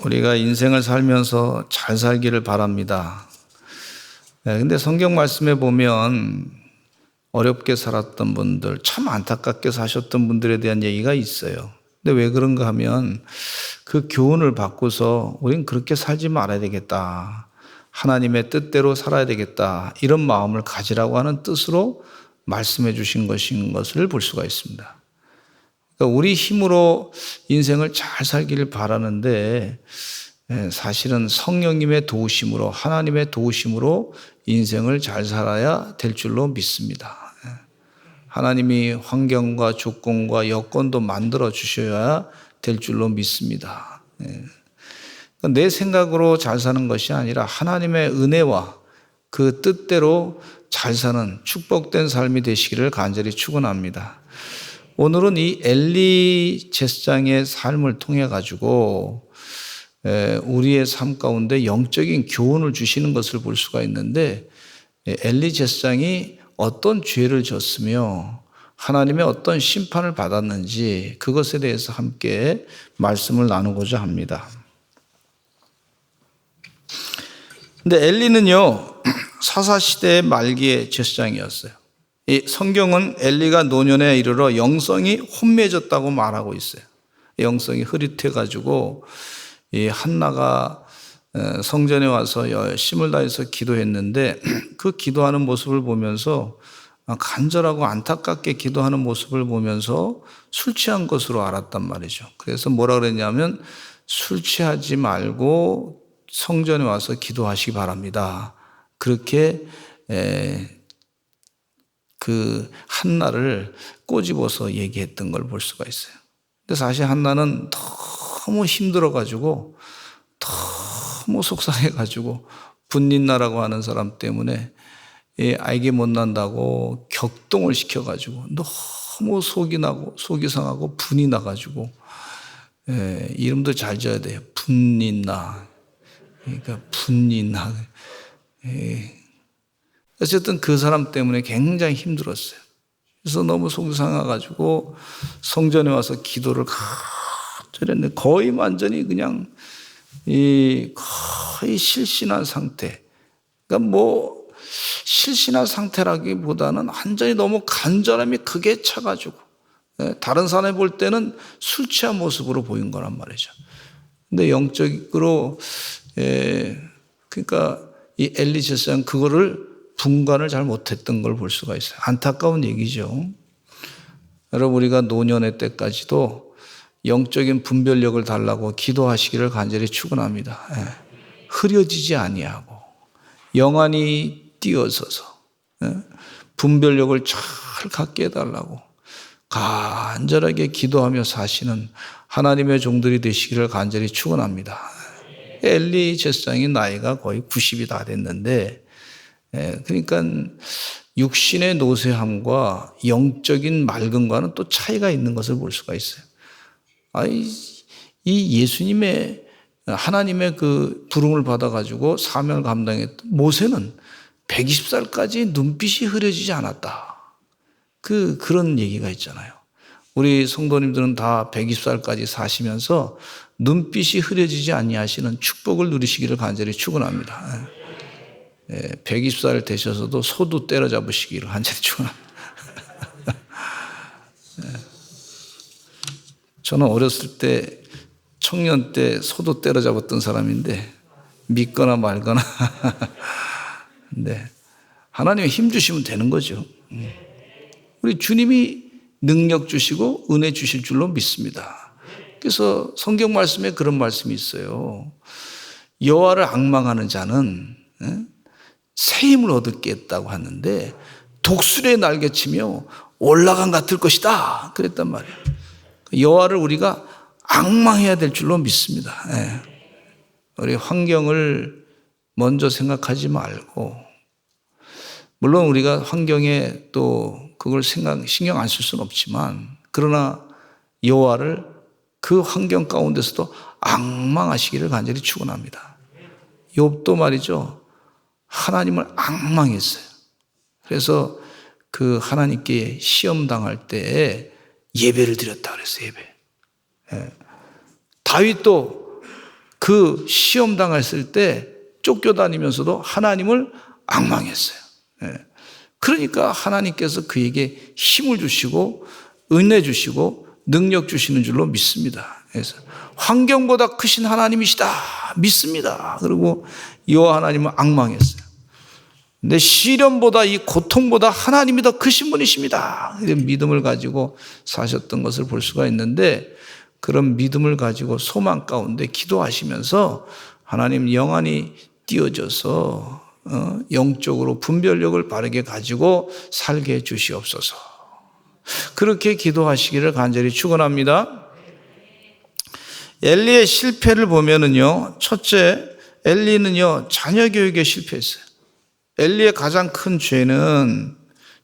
우리가 인생을 살면서 잘 살기를 바랍니다. 근데 성경 말씀에 보면 어렵게 살았던 분들, 참 안타깝게 사셨던 분들에 대한 얘기가 있어요. 근데 왜 그런가 하면 그 교훈을 받고서 우린 그렇게 살지 말아야 되겠다. 하나님의 뜻대로 살아야 되겠다. 이런 마음을 가지라고 하는 뜻으로 말씀해 주신 것인 것을 볼 수가 있습니다. 그러니까 우리 힘으로 인생을 잘 살기를 바라는데 사실은 성령님의 도우심으로, 하나님의 도우심으로 인생을 잘 살아야 될 줄로 믿습니다. 하나님이 환경과 조건과 여건도 만들어 주셔야 될 줄로 믿습니다. 내 생각으로 잘 사는 것이 아니라 하나님의 은혜와 그 뜻대로 잘 사는 축복된 삶이 되시기를 간절히 축원합니다. 오늘은 이 엘리 제사장의 삶을 통해 가지고 우리의 삶 가운데 영적인 교훈을 주시는 것을 볼 수가 있는데, 엘리 제사장이 어떤 죄를 졌으며 하나님의 어떤 심판을 받았는지 그것에 대해서 함께 말씀을 나누고자 합니다. 근데 엘리는요, 사사시대의 말기의 제사장이었어요. 이 성경은 엘리가 노년에 이르러 영성이 혼미해졌다고 말하고 있어요. 영성이 흐릿해가지고 이 한나가 성전에 와서 열심을 다해서 기도했는데 그 기도하는 모습을 보면서, 간절하고 안타깝게 기도하는 모습을 보면서 술 취한 것으로 알았단 말이죠. 그래서 뭐라 그랬냐면, 술 취하지 말고 성전에 와서 기도하시기 바랍니다. 그렇게 그 한나를 꼬집어서 얘기했던 걸 볼 수가 있어요. 근데 사실 한나는 너무 힘들어가지고, 너무 속상해가지고, 분닌나라고 하는 사람 때문에 알게 못 난다고 격동을 시켜가지고 너무 속이 나고 속이 상하고 분이 나가지고, 이름도 잘 지어야 돼요. 분닌나. 그러니까 분닌나. 어쨌든 그 사람 때문에 굉장히 힘들었어요. 그래서 너무 속이 상해가지고 성전에 와서 기도를 간절히 했는데, 거의 완전히 그냥 거의 실신한 상태. 그러니까 뭐 실신한 상태라기보다는 완전히 너무 간절함이 크게 차가지고, 다른 사람이 볼 때는 술 취한 모습으로 보인 거란 말이죠. 근데 영적으로 그러니까 이 엘리 제사장 그거를 분간을 잘 못했던 걸 볼 수가 있어요. 안타까운 얘기죠. 여러분, 우리가 노년의 때까지도 영적인 분별력을 달라고 기도하시기를 간절히 축원합니다. 흐려지지 아니하고 영안이 띄어서서 분별력을 잘 갖게 해달라고 간절하게 기도하며 사시는 하나님의 종들이 되시기를 간절히 축원합니다. 엘리 제사장이 나이가 거의 90이 다 됐는데, 그러니까 육신의 노쇠함과 영적인 맑음과는 또 차이가 있는 것을 볼 수가 있어요. 이 예수님의 하나님의 그 부름을 받아가지고 사명을 감당했던 모세는 120살까지 눈빛이 흐려지지 않았다. 그런 얘기가 있잖아요. 우리 성도님들은 다 120살까지 사시면서 눈빛이 흐려지지 아니하시는 축복을 누리시기를 간절히 축원합니다. 120살 되셔서도 소도 때려잡으시기를 간절히 축원합니다. 저는 어렸을 때, 청년 때 소도 때려잡았던 사람인데, 믿거나 말거나. 근데 하나님이 힘 주시면 되는 거죠. 우리 주님이 능력 주시고 은혜 주실 줄로 믿습니다. 그래서 성경 말씀에 그런 말씀이 있어요. 여호와를 앙망하는 자는 새 힘을 얻겠다고 하는데 독수리의 날개치며 올라간 같을 것이다, 그랬단 말이에요. 여호와를 우리가 앙망해야 될 줄로 믿습니다. 우리 환경을 먼저 생각하지 말고, 물론 우리가 환경에 또 그걸 신경 안 쓸 수는 없지만, 그러나 여호와를 그 환경 가운데서도 앙망하시기를 간절히 축원합니다. 욥도 말이죠, 하나님을 앙망했어요. 그래서 그 하나님께 시험 당할 때에 예배를 드렸다 그랬어요. 예배. 다윗도 그 시험 당했을 때 쫓겨다니면서도 하나님을 앙망했어요. 그러니까 하나님께서 그에게 힘을 주시고 은혜 주시고 능력 주시는 줄로 믿습니다. 그래서 환경보다 크신 하나님이시다 믿습니다. 그리고 여호와 하나님은 앙망했어요. 근데 시련보다 이 고통보다 하나님이 더 크신 분이십니다. 이런 믿음을 가지고 사셨던 것을 볼 수가 있는데, 그런 믿음을 가지고 소망 가운데 기도하시면서 하나님 영안이 띄어져서 영적으로 분별력을 바르게 가지고 살게 해 주시옵소서. 그렇게 기도하시기를 간절히 축원합니다. 엘리의 실패를 보면은요, 첫째, 엘리는요 자녀 교육에 실패했어요. 엘리의 가장 큰 죄는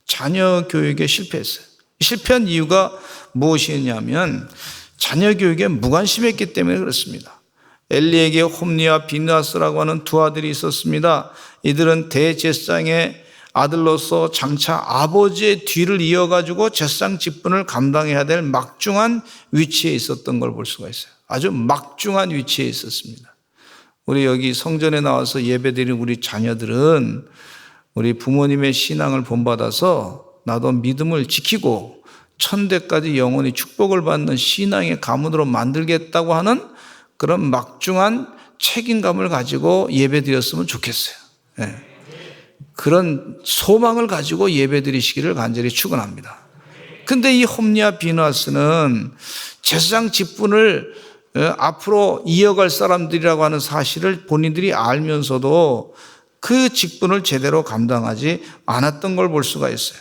자녀 교육에 실패했어요. 실패한 이유가 무엇이냐면 자녀 교육에 무관심했기 때문에 그렇습니다. 엘리에게 홈리와 비느하스라고 하는 두 아들이 있었습니다. 이들은 대제사장의 아들로서 장차 아버지의 뒤를 이어가지고 제사장 직분을 감당해야 될 막중한 위치에 있었던 걸 볼 수가 있어요. 아주 막중한 위치에 있었습니다. 우리 여기 성전에 나와서 예배드리는 우리 자녀들은 우리 부모님의 신앙을 본받아서 나도 믿음을 지키고 천대까지 영원히 축복을 받는 신앙의 가문으로 만들겠다고 하는 그런 막중한 책임감을 가지고 예배드렸으면 좋겠어요. 네. 그런 소망을 가지고 예배드리시기를 간절히 축원합니다. 근데 이 홈리와 비느하스는 제사장 직분을 앞으로 이어갈 사람들이라고 하는 사실을 본인들이 알면서도 그 직분을 제대로 감당하지 않았던 걸 볼 수가 있어요.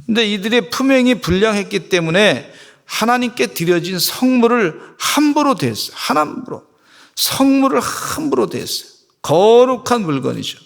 근데 이들의 품행이 불량했기 때문에 하나님께 드려진 성물을 함부로 대했어요. 성물을 함부로 대했어요. 거룩한 물건이죠.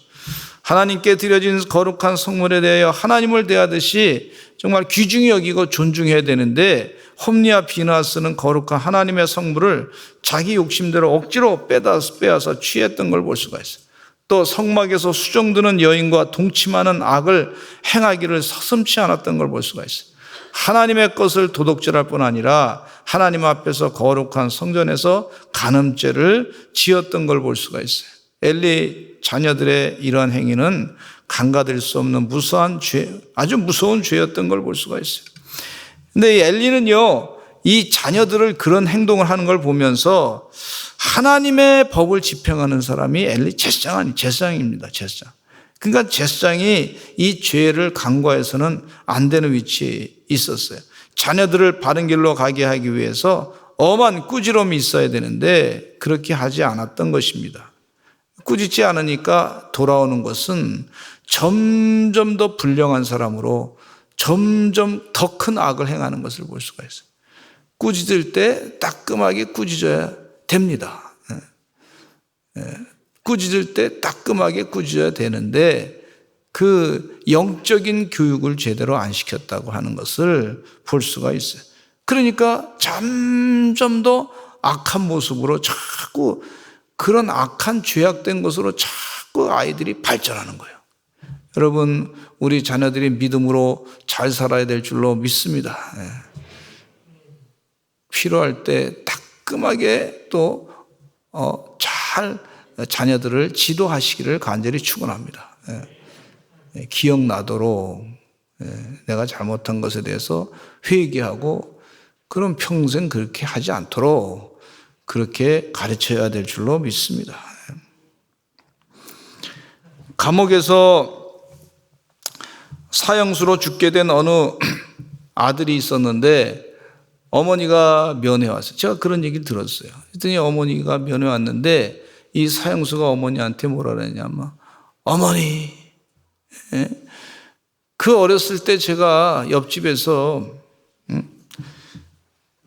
하나님께 드려진 거룩한 성물에 대하여 하나님을 대하듯이 정말 귀중히 여기고 존중해야 되는데, 홈리와 비느하스는 거룩한 하나님의 성물을 자기 욕심대로 억지로 빼앗아 취했던 걸 볼 수가 있어요. 또 성막에서 수종드는 여인과 동침하는 악을 행하기를 서슴지 않았던 걸 볼 수가 있어요. 하나님의 것을 도둑질할 뿐 아니라 하나님 앞에서 거룩한 성전에서 간음죄를 지었던 걸 볼 수가 있어요. 엘리 자녀들의 이러한 행위는 간과될 수 없는 무수한 죄, 아주 무서운 죄였던 걸 볼 수가 있어요. 근데 엘리는요, 이 자녀들을 그런 행동을 하는 걸 보면서 하나님의 법을 집행하는 사람이 엘리 제사장입니다. 제사장. 그러니까 제사장이 이 죄를 간과해서는 안 되는 위치에 있었어요. 자녀들을 바른 길로 가게 하기 위해서 엄한 꾸지람이 있어야 되는데 그렇게 하지 않았던 것입니다. 꾸짖지 않으니까 돌아오는 것은 점점 더 불량한 사람으로 점점 더 큰 악을 행하는 것을 볼 수가 있어요. 꾸짖을 때 따끔하게 꾸짖어야 됩니다. 꾸짖을 때 따끔하게 꾸짖어야 되는데 그 영적인 교육을 제대로 안 시켰다고 하는 것을 볼 수가 있어요. 그러니까 점점 더 악한 모습으로 자꾸 그런 악한 죄악된 것으로 자꾸 아이들이 발전하는 거예요. 여러분, 우리 자녀들이 믿음으로 잘 살아야 될 줄로 믿습니다. 필요할 때 따끔하게 또 잘 자녀들을 지도하시기를 간절히 축원합니다. 기억나도록 내가 잘못한 것에 대해서 회개하고 그럼 평생 그렇게 하지 않도록 그렇게 가르쳐야 될 줄로 믿습니다. 감옥에서 사형수로 죽게 된 어느 아들이 있었는데 어머니가 면회 왔어요. 제가 그런 얘기를 들었어요. 그랬더니 어머니가 면회 왔는데 이 사형수가 어머니한테 뭐라 그랬냐면, 어머니, 그 어렸을 때 제가 옆집에서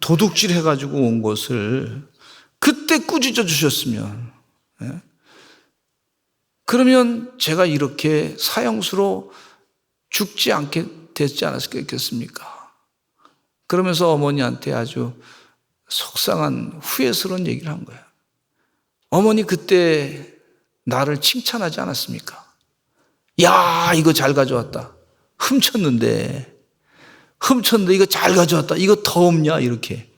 도둑질 해가지고 온 것을 그때 꾸짖어 주셨으면, 그러면 제가 이렇게 사형수로 죽지 않게 됐지 않았겠습니까? 그러면서 어머니한테 아주 속상한 후회스러운 얘기를 한 거예요. 어머니 그때 나를 칭찬하지 않았습니까? 야, 이거 잘 가져왔다. 훔쳤는데 이거 잘 가져왔다. 이거 더 없냐? 이렇게.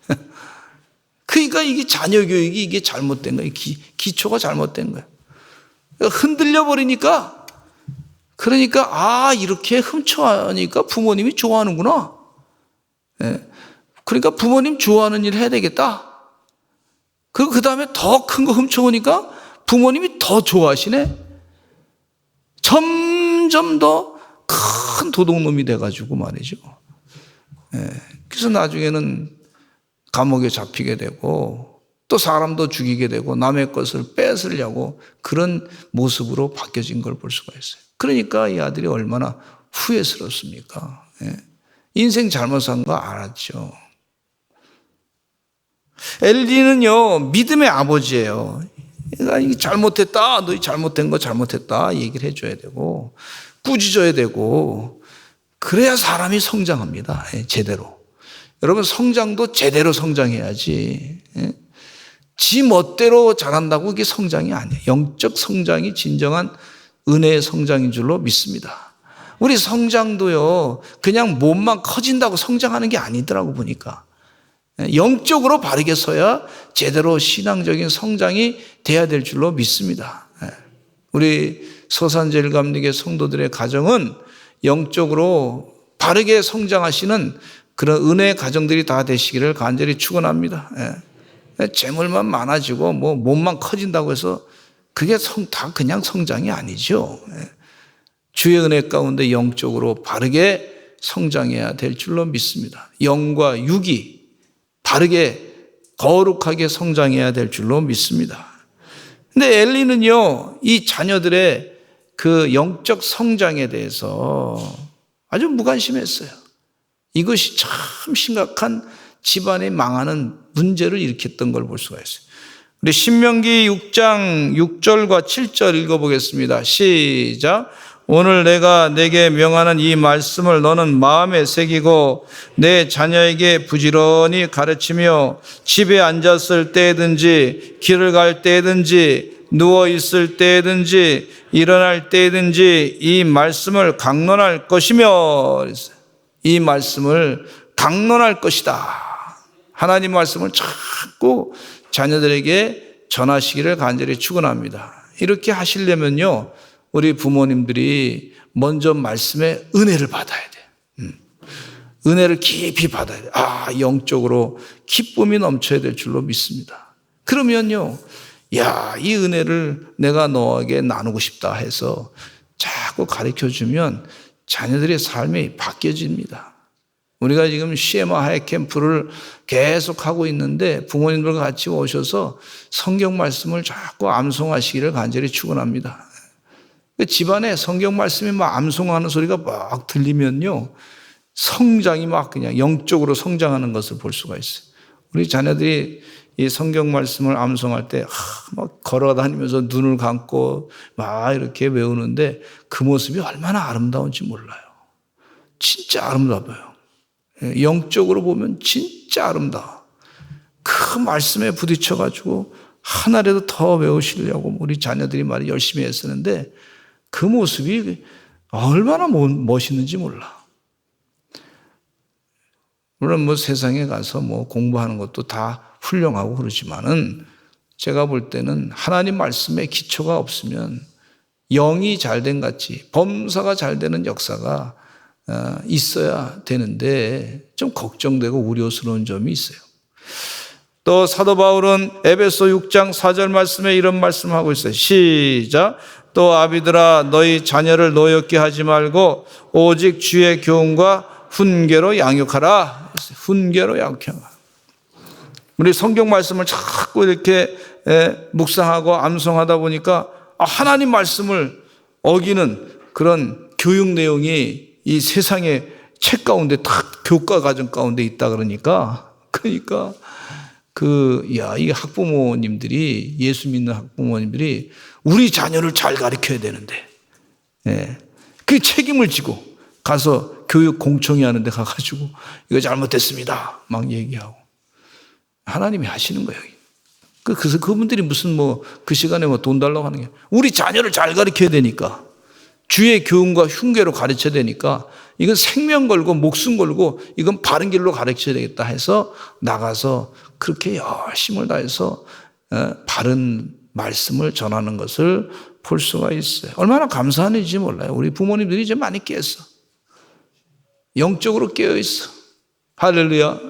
그러니까 이게 자녀 교육이 이게 잘못된 거예요. 기초가 잘못된 거예요. 흔들려 버리니까, 그러니까 이렇게 훔쳐하니까 부모님이 좋아하는구나. 예. 그러니까 부모님 좋아하는 일 해야 되겠다. 그리고 그 다음에 더 큰 거 훔쳐오니까 부모님이 더 좋아하시네. 점점 더 큰 도둑놈이 돼가지고 말이죠. 예. 그래서 나중에는 감옥에 잡히게 되고 또 사람도 죽이게 되고 남의 것을 뺏으려고 그런 모습으로 바뀌어진 걸 볼 수가 있어요. 그러니까 이 아들이 얼마나 후회스럽습니까? 예. 인생 잘못 산 거 알았죠. 엘리는요, 믿음의 아버지예요. 그러니까 잘못했다, 너희 잘못된 거 잘못했다 얘기를 해줘야 되고 꾸짖어야 되고, 그래야 사람이 성장합니다. 제대로. 여러분, 성장도 제대로 성장해야지. 지 멋대로 자란다고 이게 성장이 아니에요. 영적 성장이 진정한 은혜의 성장인 줄로 믿습니다. 우리 성장도요, 그냥 몸만 커진다고 성장하는 게 아니더라고 보니까. 영적으로 바르게 서야 제대로 신앙적인 성장이 돼야 될 줄로 믿습니다. 우리 서산제일감리교 성도들의 가정은 영적으로 바르게 성장하시는 그런 은혜의 가정들이 다 되시기를 간절히 축원합니다. 재물만 많아지고 뭐 몸만 커진다고 해서 그게 다 그냥 성장이 아니죠. 주의 은혜 가운데 영적으로 바르게 성장해야 될 줄로 믿습니다. 영과 육이 바르게 거룩하게 성장해야 될 줄로 믿습니다. 근데 엘리는요, 이 자녀들의 그 영적 성장에 대해서 아주 무관심했어요. 이것이 참 심각한 집안에 망하는 문제를 일으켰던 걸 볼 수가 있어요. 우리 신명기 6장 6절과 7절 읽어보겠습니다. 시작. 오늘 내가 내게 명하는 이 말씀을 너는 마음에 새기고 내 자녀에게 부지런히 가르치며 집에 앉았을 때든지 길을 갈 때든지 누워 있을 때든지 일어날 때든지 이 말씀을 강론할 것이며, 이 말씀을 강론할 것이다. 하나님 말씀을 자꾸 자녀들에게 전하시기를 간절히 축원합니다. 이렇게 하시려면요, 우리 부모님들이 먼저 말씀의 은혜를 받아야 돼. 은혜를 깊이 받아야 돼. 영적으로 기쁨이 넘쳐야 될 줄로 믿습니다. 그러면요, 이 은혜를 내가 너에게 나누고 싶다 해서 자꾸 가르쳐주면 자녀들의 삶이 바뀌어집니다. 우리가 지금 시에마 하이 캠프를 계속 하고 있는데 부모님들과 같이 오셔서 성경 말씀을 자꾸 암송하시기를 간절히 축원합니다. 집안에 성경 말씀이 막 암송하는 소리가 막 들리면요, 성장이 막 그냥 영적으로 성장하는 것을 볼 수가 있어요. 우리 자녀들이 이 성경 말씀을 암송할 때 막 걸어다니면서 눈을 감고 막 이렇게 외우는데 그 모습이 얼마나 아름다운지 몰라요. 진짜 아름다워요. 영적으로 보면 진짜 아름다워. 그 말씀에 부딪혀가지고 하나라도 더 외우시려고 우리 자녀들이 말이 열심히 애쓰는데 그 모습이 얼마나 멋있는지 몰라. 물론 뭐 세상에 가서 뭐 공부하는 것도 다 훌륭하고 그러지만은 제가 볼 때는 하나님 말씀에 기초가 없으면 영이 잘된 같이 범사가 잘 되는 역사가 있어야 되는데 좀 걱정되고 우려스러운 점이 있어요. 또 사도 바울은 에베소 6장 4절 말씀에 이런 말씀하고 있어요. 시작. 또 아비들아 너희 자녀를 노엽게 하지 말고 오직 주의 교훈과 훈계로 양육하라. 훈계로 양육하라. 우리 성경 말씀을 자꾸 이렇게 묵상하고 암송하다 보니까 하나님 말씀을 어기는 그런 교육 내용이 이 세상의 책 가운데 딱 교과 과정 가운데 있다 그러니까 이 학부모님들이, 예수 믿는 학부모님들이 우리 자녀를 잘 가르쳐야 되는데, 그 책임을 지고 가서 교육 공청회 하는데 가가지고 이거 잘못됐습니다 막 얘기하고 하나님이 하시는 거예요. 그래서 그분들이 무슨 그 시간에 돈 달라고 하는 게, 우리 자녀를 잘 가르쳐야 되니까, 주의 교훈과 흉계로 가르쳐야 되니까 이건 생명 걸고 목숨 걸고 이건 바른 길로 가르쳐야 되겠다 해서 나가서 그렇게 열심을 다해서 바른 말씀을 전하는 것을 볼 수가 있어요. 얼마나 감사한 일인지 몰라요. 우리 부모님들이 이제 많이 깼어. 영적으로 깨어 있어. 할렐루야.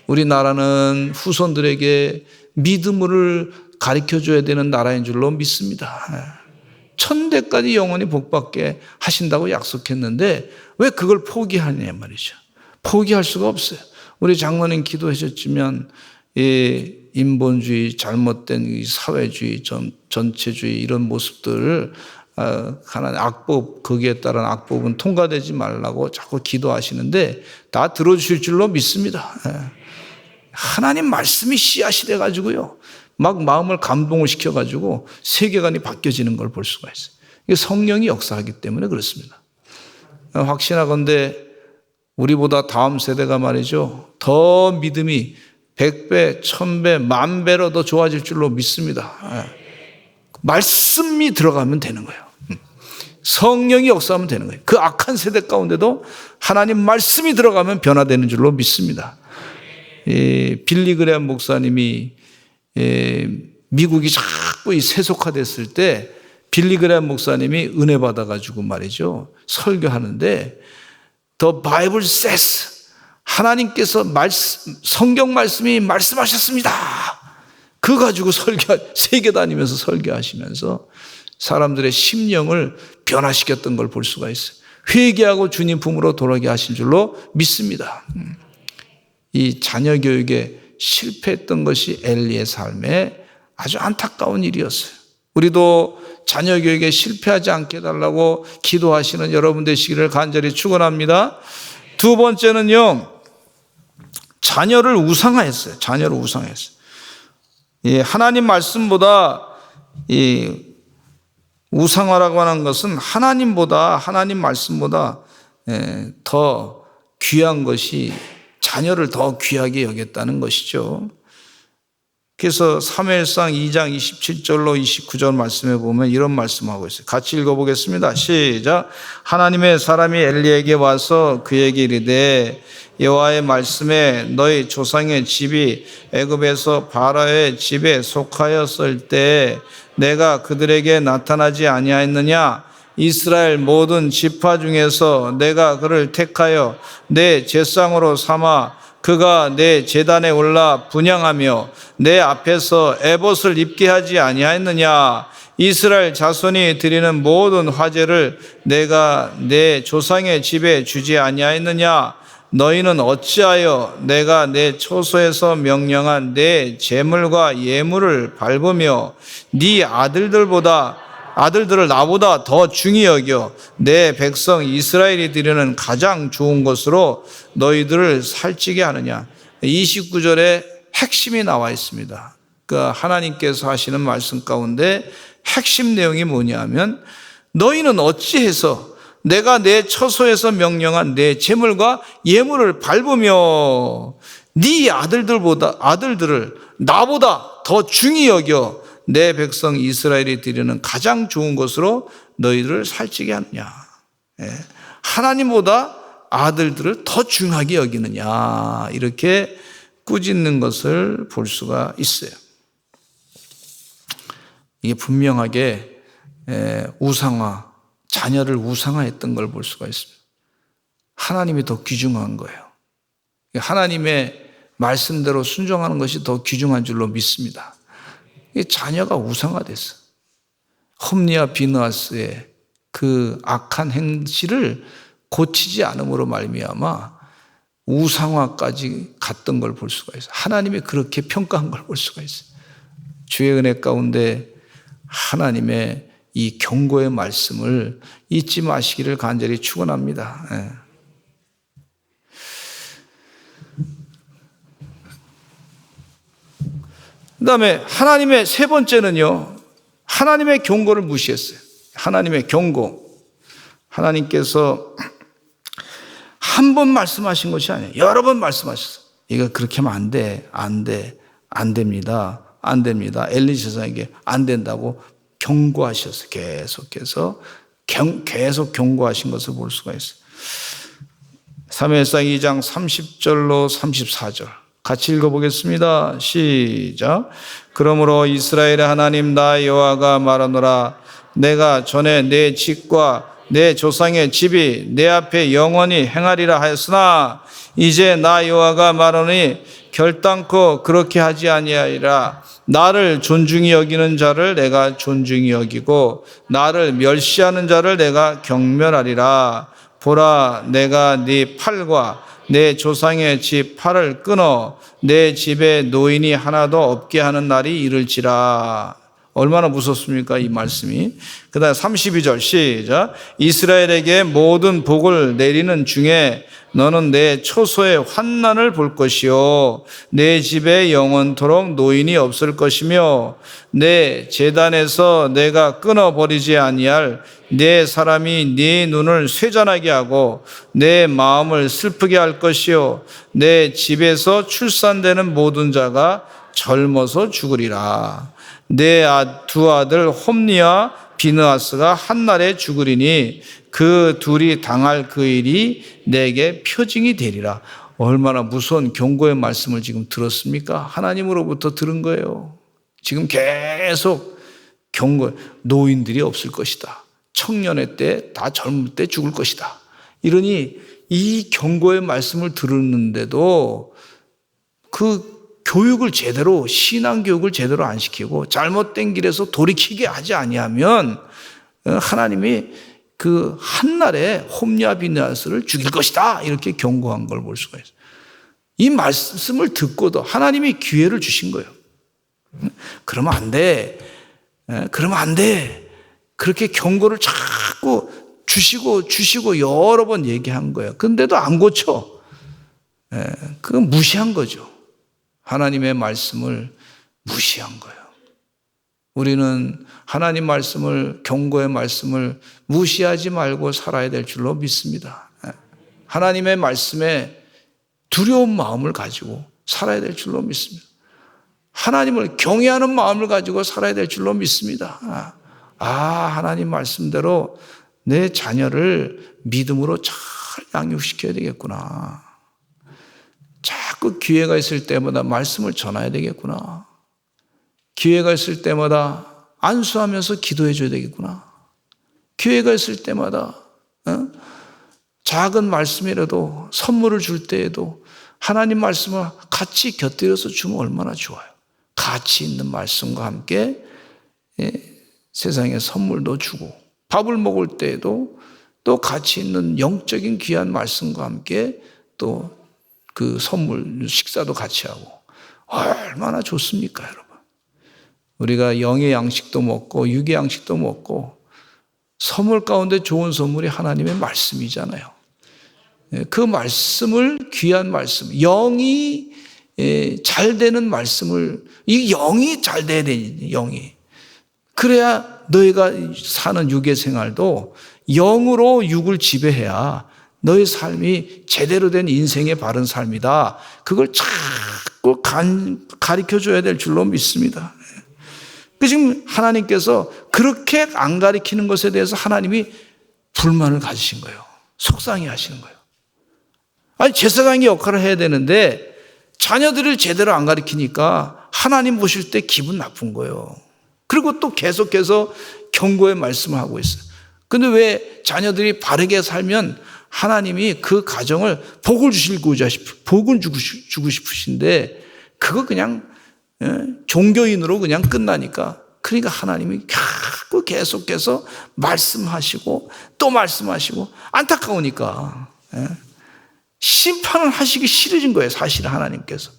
우리나라는 후손들에게 믿음을 가르쳐줘야 되는 나라인 줄로 믿습니다. 1000대까지 영원히 복받게 하신다고 약속했는데 왜 그걸 포기하냐 말이죠. 포기할 수가 없어요. 우리 장로님 기도하셨지만 이 인본주의, 잘못된 이 사회주의, 전체주의 이런 모습들을 하나님 악법, 거기에 따른 악법은 통과되지 말라고 자꾸 기도하시는데 다 들어주실 줄로 믿습니다. 하나님 말씀이 씨앗이 돼가지고요. 막 마음을 감동을 시켜가지고 세계관이 바뀌어지는 걸 볼 수가 있어요. 이게 성령이 역사하기 때문에 그렇습니다. 확신하건대 우리보다 다음 세대가 말이죠. 더 믿음이 100배, 1000배, 10,000배로 더 좋아질 줄로 믿습니다. 말씀이 들어가면 되는 거예요. 성령이 역사하면 되는 거예요. 그 악한 세대 가운데도 하나님 말씀이 들어가면 변화되는 줄로 믿습니다. 빌리 그레엄 목사님이 미국이 자꾸 세속화됐을 때 빌리 그레엄 목사님이 은혜 받아가지고 말이죠. 설교하는데 The Bible says 하나님께서 성경 말씀이 말씀하셨습니다. 그거 가지고 세계 다니면서 설교하시면서 사람들의 심령을 변화시켰던 걸 볼 수가 있어요. 회개하고 주님 품으로 돌아오게 하신 줄로 믿습니다. 이 자녀 교육에 실패했던 것이 엘리의 삶에 아주 안타까운 일이었어요. 우리도 자녀 교육에 실패하지 않게 해달라고 기도하시는 여러분 되시기를 간절히 축원합니다. 두 번째는요, 자녀를 우상화했어요. 자녀를 우상화했어요. 하나님 말씀보다 이 우상화라고 하는 것은 하나님 말씀보다 더 귀한 것이 자녀를 더 귀하게 여겼다는 것이죠. 그래서 사무엘상 2장 27절로 29절 말씀에 보면 이런 말씀하고 있어요. 같이 읽어보겠습니다. 시작. 하나님의 사람이 엘리에게 와서 그에게 이르되 여호와의 말씀에 너희 조상의 집이 애굽에서 바로의 집에 속하였을 때 내가 그들에게 나타나지 아니하였느냐? 이스라엘 모든 지파 중에서 내가 그를 택하여 내 제상으로 삼아 그가 내 제단에 올라 분향하며 내 앞에서 에봇을 입게 하지 아니하였느냐? 이스라엘 자손이 드리는 모든 화제를 내가 내 조상의 집에 주지 아니하였느냐? 너희는 어찌하여 내가 내 초소에서 명령한 내 제물과 예물을 밟으며 네 아들들을 나보다 더 중히 여겨 내 백성 이스라엘이 드리는 가장 좋은 것으로 너희들을 살찌게 하느냐. 29절에 핵심이 나와 있습니다. 그러니까 하나님께서 하시는 말씀 가운데 핵심 내용이 뭐냐면 너희는 어찌해서 내가 내 처소에서 명령한 내 제물과 예물을 밟으며 네 아들들을 나보다 더 중히 여겨 내 백성 이스라엘이 드리는 가장 좋은 것으로 너희들을 살찌게 하느냐. 하나님보다 아들들을 더 중하게 여기느냐. 이렇게 꾸짖는 것을 볼 수가 있어요. 이게 분명하게 자녀를 우상화했던 걸 볼 수가 있습니다. 하나님이 더 귀중한 거예요. 하나님의 말씀대로 순종하는 것이 더 귀중한 줄로 믿습니다. 자녀가 우상화됐어. 홈리와 비느하스의 그 악한 행실을 고치지 않음으로 말미암아 우상화까지 갔던 걸 볼 수가 있어요. 하나님이 그렇게 평가한 걸 볼 수가 있어요. 주의 은혜 가운데 하나님의 이 경고의 말씀을 잊지 마시기를 간절히 축원합니다. 그 다음에 하나님의 세 번째는요, 하나님의 경고를 무시했어요. 하나님의 경고. 하나님께서 한 번 말씀하신 것이 아니에요. 여러 번 말씀하셨어요. 이거 그렇게 하면 안 됩니다. 엘리 제사장에게 안 된다고 경고하셨어요. 계속해서 계속 경고하신 것을 볼 수가 있어요. 사무엘상 2장 30절로 34절 같이 읽어보겠습니다. 시작. 그러므로 이스라엘의 하나님 나 여호와가 말하노라. 내가 전에 내 집과 내 조상의 집이 내 앞에 영원히 행하리라 하였으나 이제 나 여호와가 말하노니 결단코 그렇게 하지 아니하리라. 나를 존중히 여기는 자를 내가 존중히 여기고 나를 멸시하는 자를 내가 경멸하리라. 보라, 내가 네 팔과 내 조상의 집 팔을 끊어 내 집에 노인이 하나도 없게 하는 날이 이를지라. 얼마나 무섭습니까, 이 말씀이. 그 다음 32절 시작. 이스라엘에게 모든 복을 내리는 중에 너는 내 초소의 환난을 볼 것이요 내 집에 영원토록 노인이 없을 것이며 내 제단에서 내가 끊어버리지 아니할 내 사람이 네 눈을 쇠잔하게 하고 내 마음을 슬프게 할 것이요 내 집에서 출산되는 모든 자가 젊어서 죽으리라. 내 두 아들 홈니와 비느하스가 한날에 죽으리니 그 둘이 당할 그 일이 내게 표징이 되리라. 얼마나 무서운 경고의 말씀을 지금 들었습니까? 하나님으로부터 들은 거예요. 지금 계속 경고, 노인들이 없을 것이다. 청년의 때 다 젊을 때 죽을 것이다. 이러니 이 경고의 말씀을 들었는데도 그 교육을 제대로, 신앙 교육을 제대로 안 시키고 잘못된 길에서 돌이키게 하지 아니하면 하나님이 그 한날에 홈리와 비느하스를 죽일 것이다, 이렇게 경고한 걸 볼 수가 있어요. 이 말씀을 듣고도 하나님이 기회를 주신 거예요. 그러면 안 돼. 그러면 안 돼. 그렇게 경고를 자꾸 주시고 여러 번 얘기한 거예요. 근데도 안 고쳐. 그건 무시한 거죠. 하나님의 말씀을 무시한 거예요. 우리는 하나님 말씀을, 경고의 말씀을 무시하지 말고 살아야 될 줄로 믿습니다. 하나님의 말씀에 두려운 마음을 가지고 살아야 될 줄로 믿습니다. 하나님을 경외하는 마음을 가지고 살아야 될 줄로 믿습니다. 하나님 말씀대로 내 자녀를 믿음으로 잘 양육시켜야 되겠구나. 자꾸 기회가 있을 때마다 말씀을 전해야 되겠구나. 기회가 있을 때마다 안수하면서 기도해 줘야 되겠구나. 기회가 있을 때마다 작은 말씀이라도 선물을 줄 때에도 하나님 말씀을 같이 곁들여서 주면 얼마나 좋아요. 가치 있는 말씀과 함께 세상에 선물도 주고 밥을 먹을 때에도 또 가치 있는 영적인 귀한 말씀과 함께 또 그 선물 식사도 같이 하고 얼마나 좋습니까, 여러분. 우리가 영의 양식도 먹고 육의 양식도 먹고 선물 가운데 좋은 선물이 하나님의 말씀이잖아요. 그 말씀을, 귀한 말씀, 영이 잘 되는 말씀을, 이 영이 잘 돼야 되니, 영이. 그래야 너희가 사는 육의 생활도 영으로 육을 지배해야 너의 삶이 제대로 된 인생의 바른 삶이다. 그걸 자꾸 가르쳐줘야 될 줄로 믿습니다. 지금 하나님께서 그렇게 안 가르치는 것에 대해서 하나님이 불만을 가지신 거예요. 속상해 하시는 거예요. 아니, 제사장의 역할을 해야 되는데 자녀들을 제대로 안 가르치니까 하나님 보실 때 기분 나쁜 거예요. 그리고 또 계속해서 경고의 말씀을 하고 있어요. 근데 왜 자녀들이 바르게 살면 하나님이 그 가정을 복을 복을 주고 싶으신데 그거 그냥 종교인으로 그냥 끝나니까, 그러니까 하나님이 계속해서 말씀하시고 또 말씀하시고 안타까우니까 심판을 하시기 싫으신 거예요, 사실 하나님께서.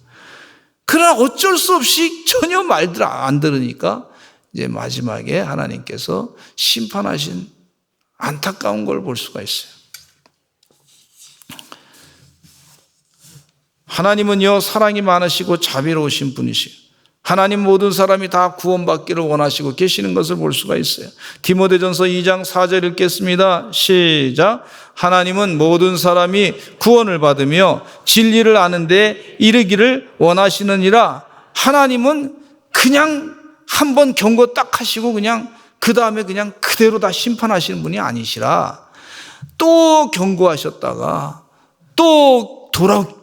그러나 어쩔 수 없이 전혀 말들 안 들으니까 이제 마지막에 하나님께서 심판하신 안타까운 걸 볼 수가 있어요. 하나님은요, 사랑이 많으시고 자비로우신 분이시고 하나님 모든 사람이 다 구원받기를 원하시고 계시는 것을 볼 수가 있어요. 디모데전서 2장 4절 읽겠습니다. 시작. 하나님은 모든 사람이 구원을 받으며 진리를 아는 데 이르기를 원하시느니라. 하나님은 그냥 한번 경고 딱 하시고 그냥 그 다음에 그냥 그대로 다 심판하시는 분이 아니시라. 또 경고하셨다가 또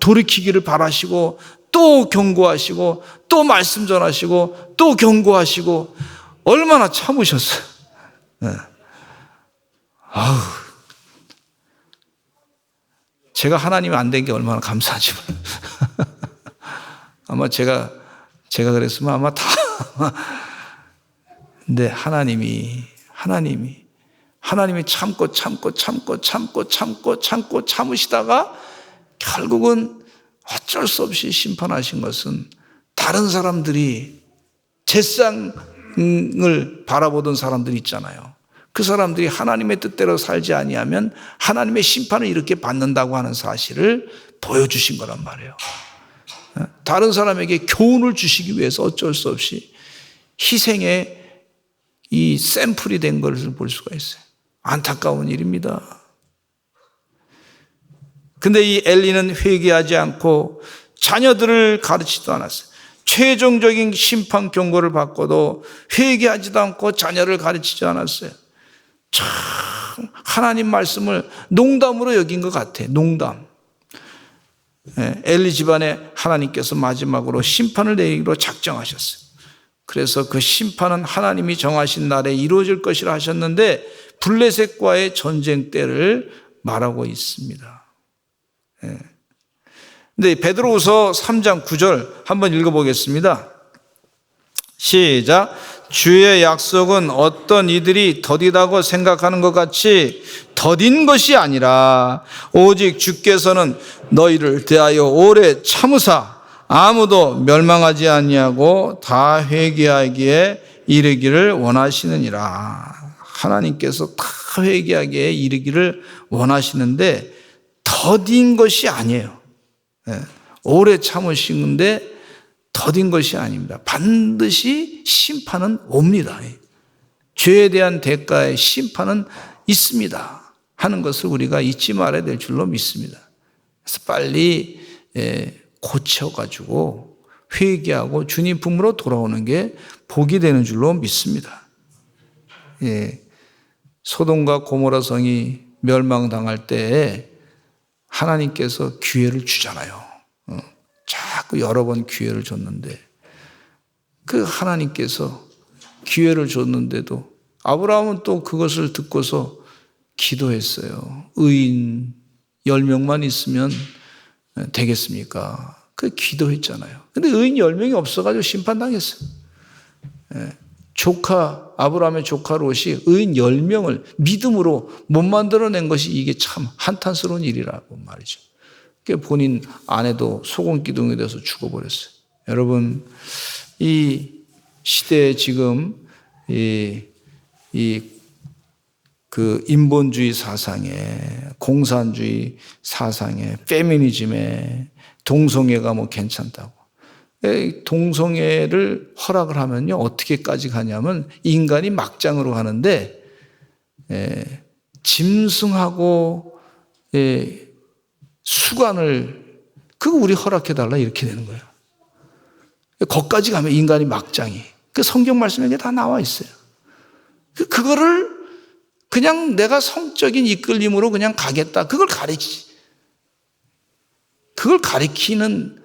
돌이키기를 바라시고 또 경고하시고 또 말씀 전하시고 또 경고하시고 얼마나 참으셨어요. 네. 아우, 제가 하나님이 안 된 게 얼마나 감사하지. 아마 제가 그랬으면 아마 다. 근데 하나님이 참고 참으시다가 결국은 어쩔 수 없이 심판하신 것은 다른 사람들이 제상을 바라보던 사람들이 있잖아요. 그 사람들이 하나님의 뜻대로 살지 아니하면 하나님의 심판을 이렇게 받는다고 하는 사실을 보여주신 거란 말이에요. 다른 사람에게 교훈을 주시기 위해서 어쩔 수 없이 희생의 이 샘플이 된 것을 볼 수가 있어요. 안타까운 일입니다. 근데 이 엘리는 회개하지 않고 자녀들을 가르치지도 않았어요. 최종적인 심판 경고를 받고도 회개하지도 않고 자녀를 가르치지 않았어요. 참 하나님 말씀을 농담으로 여긴 것 같아요. 농담. 엘리 집안에 하나님께서 마지막으로 심판을 내리기로 작정하셨어요. 그래서 그 심판은 하나님이 정하신 날에 이루어질 것이라 하셨는데 블레셋과의 전쟁 때를 말하고 있습니다. 근데 베드로후서 3장 9절 한번 읽어보겠습니다. 시작. 주의 약속은 어떤 이들이 더디다고 생각하는 것 같이 더딘 것이 아니라 오직 주께서는 너희를 대하여 오래 참으사 아무도 멸망하지 아니하고 다 회개하기에 이르기를 원하시느니라. 하나님께서 다 회개하기에 이르기를 원하시는데 더딘 것이 아니에요. 오래 참으시는데 더딘 것이 아닙니다. 반드시 심판은 옵니다. 죄에 대한 대가의 심판은 있습니다 하는 것을 우리가 잊지 말아야 될 줄로 믿습니다. 그래서 빨리 고쳐가지고 회개하고 주님 품으로 돌아오는 게 복이 되는 줄로 믿습니다. 소돔과 고모라 성이 멸망당할 때 하나님께서 기회를 주잖아요. 자꾸 여러 번 기회를 줬는데 그 하나님께서 기회를 줬는데도 아브라함은 또 그것을 듣고서 기도했어요. 의인 10명만 있으면 되겠습니까? 그 기도했잖아요. 근데 의인 10명이 없어가지고 심판당했어요. 아브라함의 조카 롯이 의인 10명을 믿음으로 못 만들어낸 것이 이게 참 한탄스러운 일이라고 말이죠. 본인 아내도 소금기둥이 돼서 죽어버렸어요. 여러분, 이 시대에 지금 그 인본주의 사상에, 공산주의 사상에, 페미니즘에 동성애가 뭐 괜찮다고. 동성애를 허락을 하면요, 어떻게까지 가냐면 인간이 막장으로 가는데, 짐승하고 수간을 그거 우리 허락해달라 이렇게 되는 거예요. 거기까지 가면 인간이 막장이. 그 성경 말씀에 다 나와 있어요. 그거를 그냥 내가 성적인 이끌림으로 그냥 가겠다. 그걸 가리키는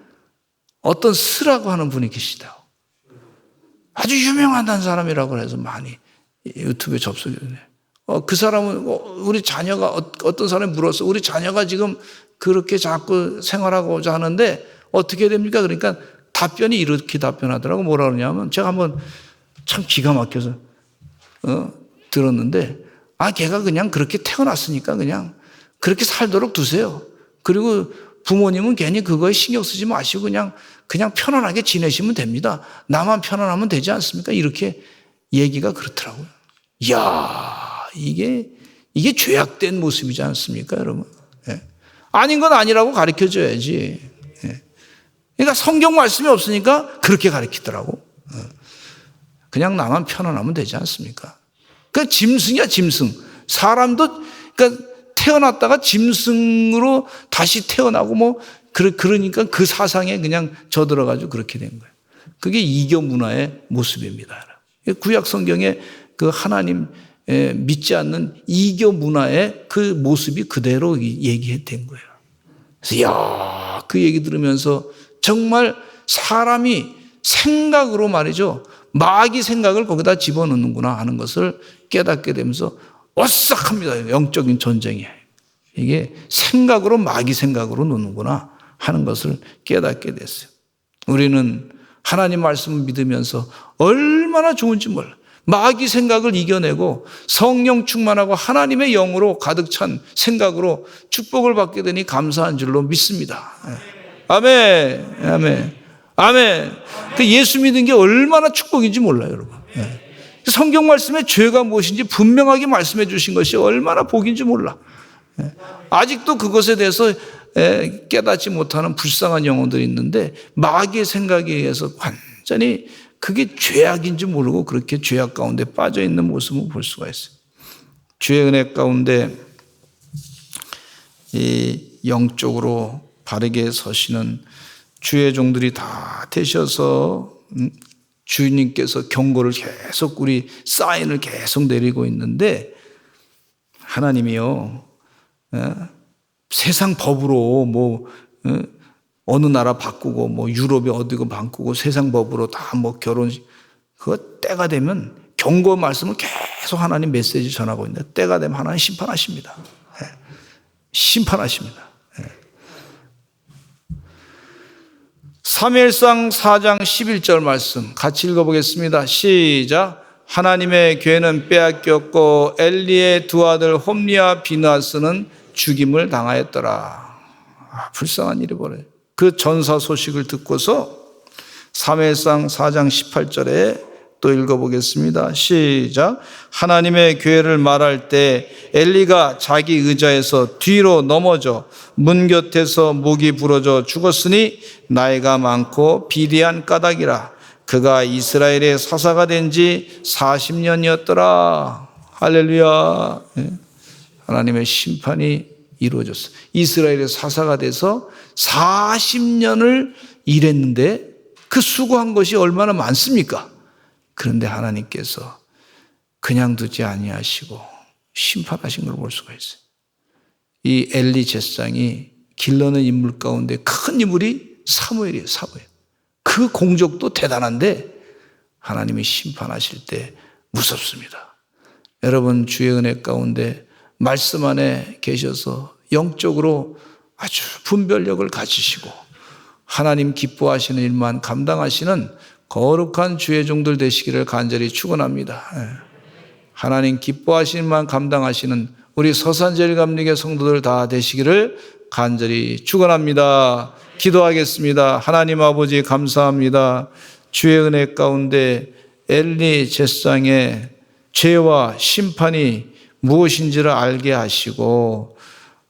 어떤 스라고 하는 분이 계시다. 아주 유명한 사람이라고 해서 많이 유튜브에 접속이 되네. 그 사람은 우리 자녀가 어떤 사람이 물었어. 우리 자녀가 지금 그렇게 자꾸 생활하고자 하는데 어떻게 됩니까? 그러니까 답변이 이렇게 답변하더라고. 뭐라 그러냐면 제가 한번 참 기가 막혀서 들었는데 걔가 그냥 그렇게 태어났으니까 그냥 그렇게 살도록 두세요. 그리고 부모님은 괜히 그거에 신경 쓰지 마시고 그냥 편안하게 지내시면 됩니다. 나만 편안하면 되지 않습니까? 이렇게 얘기가 그렇더라고요. 이야, 이게 죄악된 모습이지 않습니까, 여러분? 아닌 건 아니라고 가르쳐줘야지. 그러니까 성경 말씀이 없으니까 그렇게 가르치더라고. 그냥 나만 편안하면 되지 않습니까? 그 짐승이야, 짐승. 사람도, 그러니까 태어났다가 짐승으로 다시 태어나고 그러니까 그 사상에 그냥 져들어가지고 그렇게 된 거예요. 그게 이교 문화의 모습입니다. 구약 성경에 그 하나님 믿지 않는 이교 문화의 그 모습이 그대로 얘기된 거예요. 그래서 그 얘기 들으면서 정말 사람이 생각으로 말이죠. 마귀 생각을 거기다 집어넣는구나 하는 것을 깨닫게 되면서 오싹합니다. 영적인 전쟁이. 이게 생각으로 마귀 생각으로 노는구나 하는 것을 깨닫게 됐어요. 우리는 하나님 말씀을 믿으면서 얼마나 좋은지 몰라. 마귀 생각을 이겨내고 성령 충만하고 하나님의 영으로 가득 찬 생각으로 축복을 받게 되니 감사한 줄로 믿습니다. 아멘, 아멘, 아멘. 예수 믿는 게 얼마나 축복인지 몰라요, 여러분. 성경 말씀에 죄가 무엇인지 분명하게 말씀해 주신 것이 얼마나 복인지 몰라. 아직도 그것에 대해서 깨닫지 못하는 불쌍한 영혼들이 있는데 마귀의 생각에 의해서 완전히 그게 죄악인지 모르고 그렇게 죄악 가운데 빠져 있는 모습을 볼 수가 있어요. 주의 은혜 가운데 이 영적으로 바르게 서시는 주의 종들이 다 되셔서 주님께서 경고를 계속 우리 사인을 계속 내리고 있는데 하나님이요 세상 법으로 어느 나라 바꾸고 유럽에 어디고 바꾸고 세상 법으로 다 결혼식 그거 때가 되면 경고 말씀을 계속 하나님 메시지 전하고 있는데 때가 되면 하나님 심판하십니다. 심판하십니다. 사무엘상 4장 11절 말씀 같이 읽어보겠습니다. 시작. 하나님의 괴는 빼앗겼고 엘리의 두 아들 홈리와 비나스는 죽임을 당하였더라. 불쌍한 일이 벌어요. 그 전사 소식을 듣고서 사무엘상 4장 18절에 또 읽어보겠습니다. 시작. 하나님의 교회를 말할 때 엘리가 자기 의자에서 뒤로 넘어져 문 곁에서 목이 부러져 죽었으니 나이가 많고 비대한 까닭이라. 그가 이스라엘의 사사가 된 지 40년이었더라. 할렐루야. 하나님의 심판이 이루어졌어요. 이스라엘의 사사가 돼서 40년을 일했는데 그 수고한 것이 얼마나 많습니까? 그런데 하나님께서 그냥 두지 아니하시고 심판하신 걸 볼 수가 있어요. 이 엘리 제사장이 길러낸 인물 가운데 큰 인물이 사무엘이에요. 사무엘. 그 공적도 대단한데 하나님이 심판하실 때 무섭습니다. 여러분 주의 은혜 가운데 말씀 안에 계셔서 영적으로 아주 분별력을 가지시고 하나님 기뻐하시는 일만 감당하시는 거룩한 주의 종들 되시기를 간절히 축원합니다. 하나님 기뻐하시는 일만 감당하시는 우리 서산제일감리교 성도들 다 되시기를 간절히 축원합니다. 기도하겠습니다. 하나님 아버지 감사합니다. 주의 은혜 가운데 엘리 제사장의 죄와 심판이 무엇인지를 알게 하시고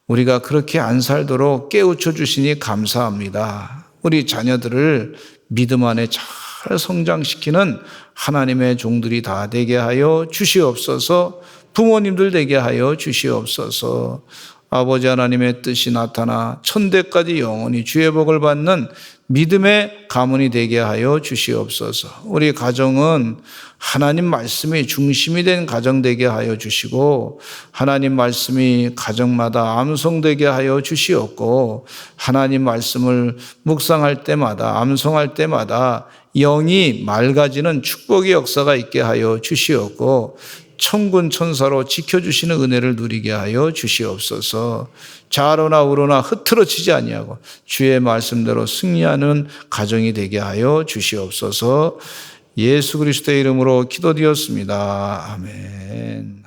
우리가 그렇게 안 살도록 깨우쳐 주시니 감사합니다. 우리 자녀들을 믿음 안에 잘 성장시키는 하나님의 종들이 다 되게 하여 주시옵소서. 부모님들 되게 하여 주시옵소서. 아버지 하나님의 뜻이 나타나 천대까지 영원히 주의 복을 받는 믿음의 가문이 되게 하여 주시옵소서. 우리 가정은 하나님 말씀이 중심이 된 가정 되게 하여 주시고 하나님 말씀이 가정마다 암송되게 하여 주시옵고 하나님 말씀을 묵상할 때마다 암송할 때마다 영이 맑아지는 축복의 역사가 있게 하여 주시옵고 천군 천사로 지켜주시는 은혜를 누리게 하여 주시옵소서. 좌로나 우로나 흐트러지지 아니하고 주의 말씀대로 승리하는 가정이 되게 하여 주시옵소서. 예수 그리스도의 이름으로 기도드렸습니다. 아멘.